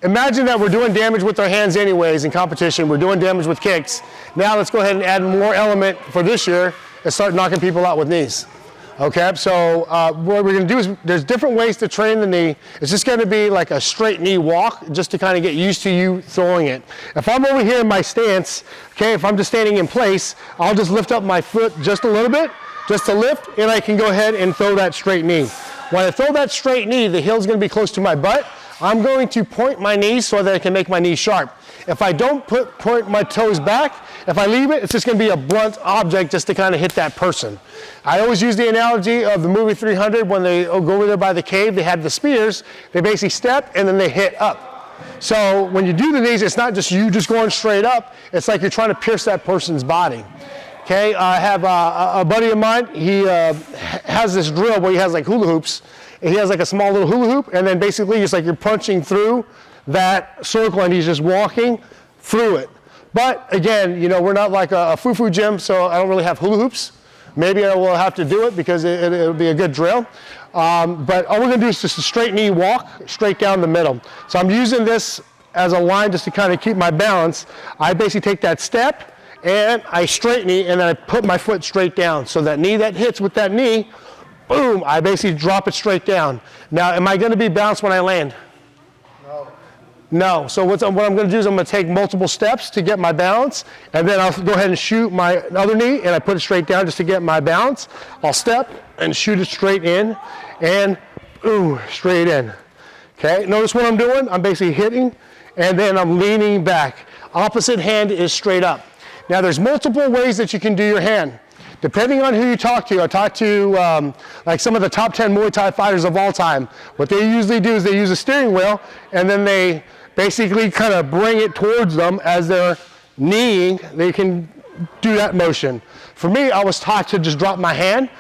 imagine that we're doing damage with our hands anyways in competition. We're doing damage with kicks. Now let's go ahead and add more element for this year and start knocking people out with knees. Okay, so what we're gonna do is there's different ways to train the knee. It's just gonna be like a straight knee walk just to kind of get used to you throwing it. If I'm over here in my stance, okay, if I'm just standing in place, I'll just lift up my foot just a little bit, just to lift, and I can go ahead and throw that straight knee. When I throw that straight knee, the heel's gonna be close to my butt. I'm going to point my knees so that I can make my knees sharp. If I don't point my toes back, if I leave it, it's just gonna be a blunt object just to kind of hit that person. I always use the analogy of the movie 300 when they go over there by the cave, they had the spears, they basically step and then they hit up. So when you do the knees, it's not just you just going straight up, it's like you're trying to pierce that person's body. Okay, I have a buddy of mine, he has this drill where he has like hula hoops, and he has like a small little hula hoop, and then basically it's like you're punching through that circle and he's just walking through it. But again, you know, we're not like a foo-foo gym, so I don't really have hula hoops. Maybe I will have to do it because it'll be a good drill. But all we're gonna do is just a straight knee walk, straight down the middle. So I'm using this as a line just to kind of keep my balance. I basically take that step and I straight knee and then I put my foot straight down. So that knee that hits with that knee, boom, I basically drop it straight down. Now, am I gonna be balanced when I land? No, so what I'm gonna do is I'm gonna take multiple steps to get my balance, and then I'll go ahead and shoot my other knee, and I put it straight down just to get my balance. I'll step and shoot it straight in, and ooh, straight in. Okay, notice what I'm doing? I'm basically hitting, and then I'm leaning back. Opposite hand is straight up. Now there's multiple ways that you can do your hand. Depending on who you talk to, I talk to like some of the top 10 Muay Thai fighters of all time. What they usually do is they use a steering wheel, and then they basically kind of bring it towards them as they're kneeing. They can do that motion. For me, I was taught to just drop my hand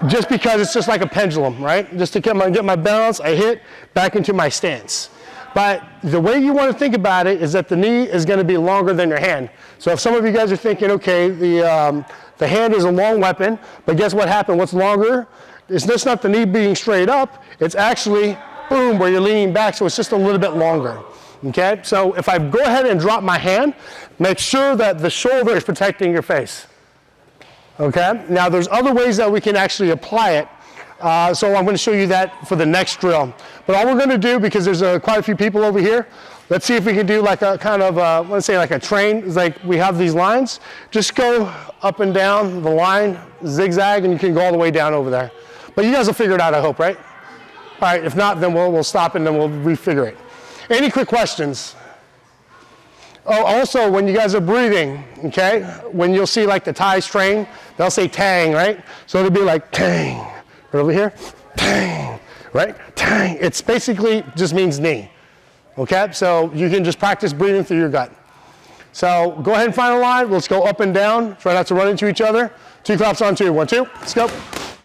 just because it's just like a pendulum, right? Just to get my balance, I hit back into my stance. But the way you want to think about it is that the knee is going to be longer than your hand. So if some of you guys are thinking, okay, the hand is a long weapon, but guess what happened? What's longer? It's just not the knee being straight up, it's actually boom, where you're leaning back, so it's just a little bit longer, okay? So if I go ahead and drop my hand, make sure that the shoulder is protecting your face, okay? Now there's other ways that we can actually apply it, so I'm gonna show you that for the next drill. But all we're gonna do, because there's quite a few people over here, let's see if we can do like a kind of, let's say like a train, it's like we have these lines, just go up and down the line, zigzag, and you can go all the way down over there. But you guys will figure it out, I hope, right? All right, if not, then we'll stop and then we'll refigure it. Any quick questions? Oh, also, when you guys are breathing, okay, when you'll see like the Thais train, they'll say tang, right? So it'll be like tang, right over here, tang, right? Tang. It's basically just means knee, okay? So you can just practice breathing through your gut. So go ahead and find a line. Let's go up and down. Try not to run into each other. 2 claps on 2. 1, 2, let's go.